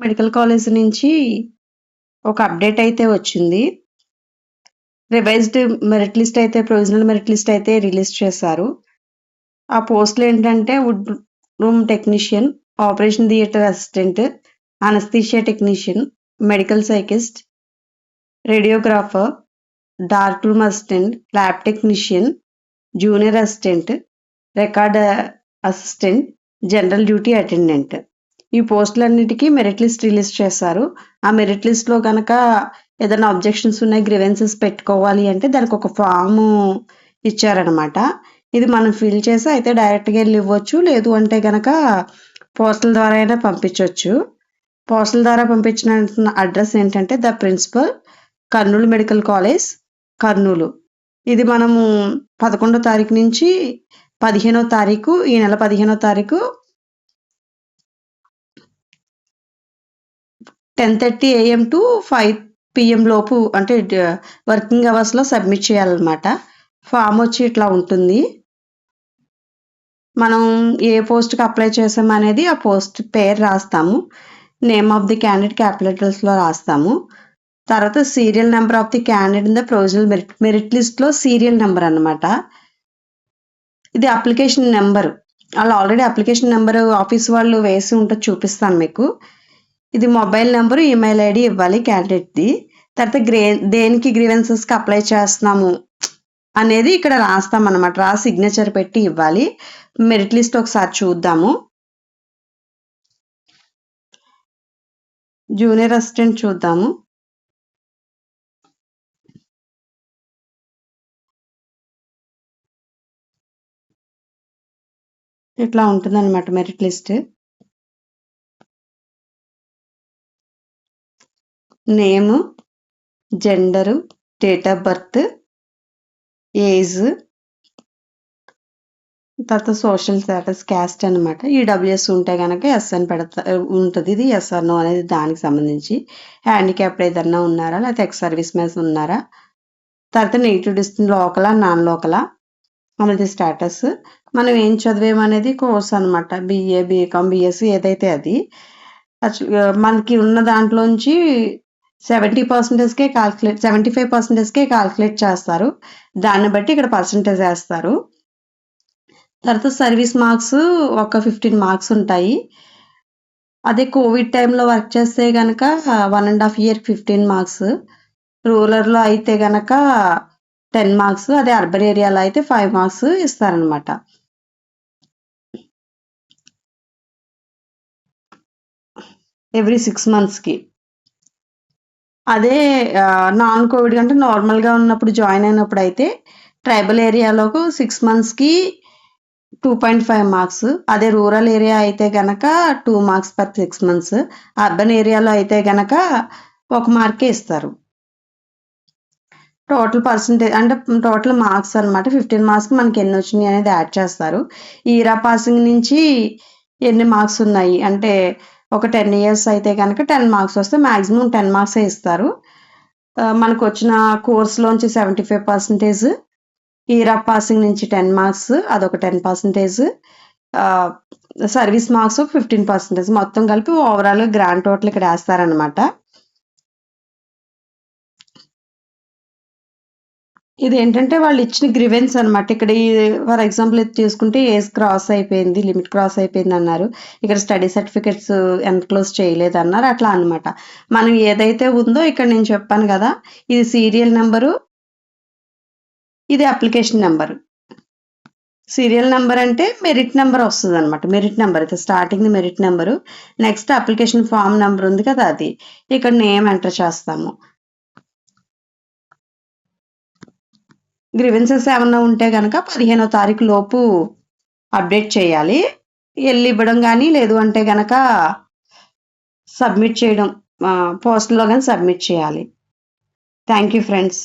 Medical college నుంచి ఒక update అయితే వచ్చింది. రివైజ్డ్ మెరిట్ లిస్ట్ అయితే ప్రొవిజనల్ మెరిట్ లిస్ట్ అయితే రిలీజ్ చేశారు. ఆ పోస్టులు ఏంటంటే wood room technician, operation theatre assistant, anaesthesia technician, medical physicist, radiographer, dark room assistant, lab technician, junior assistant, record assistant, general duty attendant. ఈ పోస్టులన్నిటికీ మెరిట్ లిస్ట్ రిలీజ్ చేశారు. ఆ మెరిట్ లిస్ట్లో కనుక ఏదైనా అబ్జెక్షన్స్ ఉన్నాయి, గ్రీవెన్సెస్ పెట్టుకోవాలి అంటే దానికి ఒక ఫాము ఇచ్చారనమాట. ఇది మనం ఫిల్ చేసి అయితే డైరెక్ట్గా వెళ్ళి ఇవ్వచ్చు, లేదు అంటే కనుక పోస్టల్ ద్వారా అయినా పంపించవచ్చు. పోస్టల్ ద్వారా పంపించిన అడ్రస్ ఏంటంటే the principal, Kurnool medical college, Kurnool. ఇది మనము 11వ తారీఖు నుంచి 15వ తారీఖు, ఈ నెల 15వ తారీఖు 10:30 AM to 5 PM లోపు అంటే వర్కింగ్ అవర్స్లో సబ్మిట్ చేయాలన్నమాట. ఫామ్ వచ్చి ఇట్లా ఉంటుంది. మనం ఏ పోస్ట్కి అప్లై చేసాం అనేది ఆ పోస్ట్ పేరు రాస్తాము. Name of the candidate capital లెటర్స్లో రాస్తాము. తర్వాత serial number of the candidate in the provisional merit లిస్ట్లో సీరియల్ నెంబర్ అన్నమాట. ఇది అప్లికేషన్ నెంబర్. వాళ్ళు ఆల్రెడీ అప్లికేషన్ నెంబర్ ఆఫీస్ వాళ్ళు వేసి ఉంటుంది, చూపిస్తాను మీకు. ఇది మొబైల్ నెంబరు, ఈమెయిల్ ఐడి ఇవ్వాలి క్యాండిడేట్ది. తర్వాత దేనికి గ్రీవెన్సెస్కి అప్లై చేస్తున్నాము అనేది ఇక్కడ రాస్తామన్నమాట. రాసి సిగ్నేచర్ పెట్టి ఇవ్వాలి. మెరిట్ లిస్ట్ ఒకసారి చూద్దాము. జూనియర్ అసిస్టెంట్ చూద్దాము. ఇట్లా ఉంటుందన్నమాట merit list. Name, gender, date of birth, age, తర్వాత సోషల్ స్టేటస్, క్యాస్ట్ అనమాట. ఈడబ్ల్యూఎస్ ఉంటే కనుక ఎస్ అని ఉంటుంది. ఇది ఎస్ఆర్ నో అనేది దానికి సంబంధించి. హ్యాండిక్యాప్డ్ ఏదన్నా ఉన్నారా, లేకపోతే ఎక్స్ సర్వీస్ మ్యాన్స్ ఉన్నారా, తర్వాత నెగిటివ్ డిస్టెన్స్ లోకలా నాన్ లోకలా అనేది స్టేటస్. మనం ఏం చదివేమనేది కోర్స్ అనమాట. బిఏ, బీకామ్, బిఎస్సి ఏదైతే అది. యాక్చువల్గా మనకి ఉన్న దాంట్లోంచి 70%కే 75%కే కాల్కులేట్ చేస్తారు. దాన్ని బట్టి ఇక్కడ పర్సంటేజ్ వేస్తారు. తర్వాత సర్వీస్ మార్క్స్ ఒక 15 మార్క్స్ ఉంటాయి. అదే కోవిడ్ టైంలో వర్క్ చేస్తే కనుక 1.5 year 15 మార్క్స్. రూరల్లో అయితే కనుక 10 మార్క్స్. అదే అర్బన్ ఏరియాలో అయితే 5 మార్క్స్ ఇస్తారనమాట. ఎవ్రీ 6 monthsకి. అదే నాన్ కోవిడ్ అంటే నార్మల్గా ఉన్నప్పుడు జాయిన్ అయినప్పుడు అయితే ట్రైబల్ ఏరియాలోకి 6 monthsకి 2.5 మార్క్స్. అదే రూరల్ ఏరియా అయితే గనక 2 మార్క్స్ పర్ 6 months. అర్బన్ ఏరియాలో అయితే గనక 1 మార్కే ఇస్తారు. టోటల్ పర్సంటేజ్ అంటే టోటల్ మార్క్స్ అనమాట. 15 మార్క్స్కి మనకి ఎన్ని వచ్చినాయి అనేది యాడ్ చేస్తారు. ఈరా పాసింగ్ నుంచి ఎన్ని మార్క్స్ ఉన్నాయి అంటే ఒక 10 years అయితే కనుక 10 మార్క్స్ వస్తే మ్యాక్సిమం 10 మార్క్సే ఇస్తారు. మనకు వచ్చిన కోర్సులోంచి 75%, ఈరా పాసింగ్ నుంచి 10 మార్క్స్, అదొక 10%, సర్వీస్ మార్క్స్ 15%, మొత్తం కలిపి ఓవరాల్ గ్రాండ్ టోటల్ ఇక్కడ వేస్తారనమాట. ఇది ఏంటంటే వాళ్ళు ఇచ్చిన గ్రివెన్స్ అనమాట. ఇక్కడ ఫర్ ఎగ్జాంపుల్ ఇది తీసుకుంటే ఏజ్ క్రాస్ అయిపోయింది, లిమిట్ క్రాస్ అయిపోయింది అన్నారు. ఇక్కడ స్టడీ సర్టిఫికెట్స్ ఎన్క్లోజ్ చేయలేదు అన్నారు. అట్లా అనమాట. మనం ఏదైతే ఉందో ఇక్కడ నేను చెప్పాను కదా, ఇది సీరియల్ నెంబరు, ఇది అప్లికేషన్ నెంబరు. సీరియల్ నెంబర్ అంటే మెరిట్ నెంబర్ వస్తుంది అనమాట. మెరిట్ నెంబర్ అయితే starting merit number. Next application form number ఉంది కదా, అది. ఇక్కడ నేమ్ ఎంటర్ చేస్తాము. గ్రీవెన్సెస్ ఏమన్నా ఉంటే కనుక 15వ తారీఖు లోపు అప్డేట్ చేయాలి. వెళ్ళి ఇవ్వడం కానీ, లేదు అంటే కనుక సబ్మిట్ చేయడం, పోస్ట్లో కానీ సబ్మిట్ చేయాలి. Thank you friends.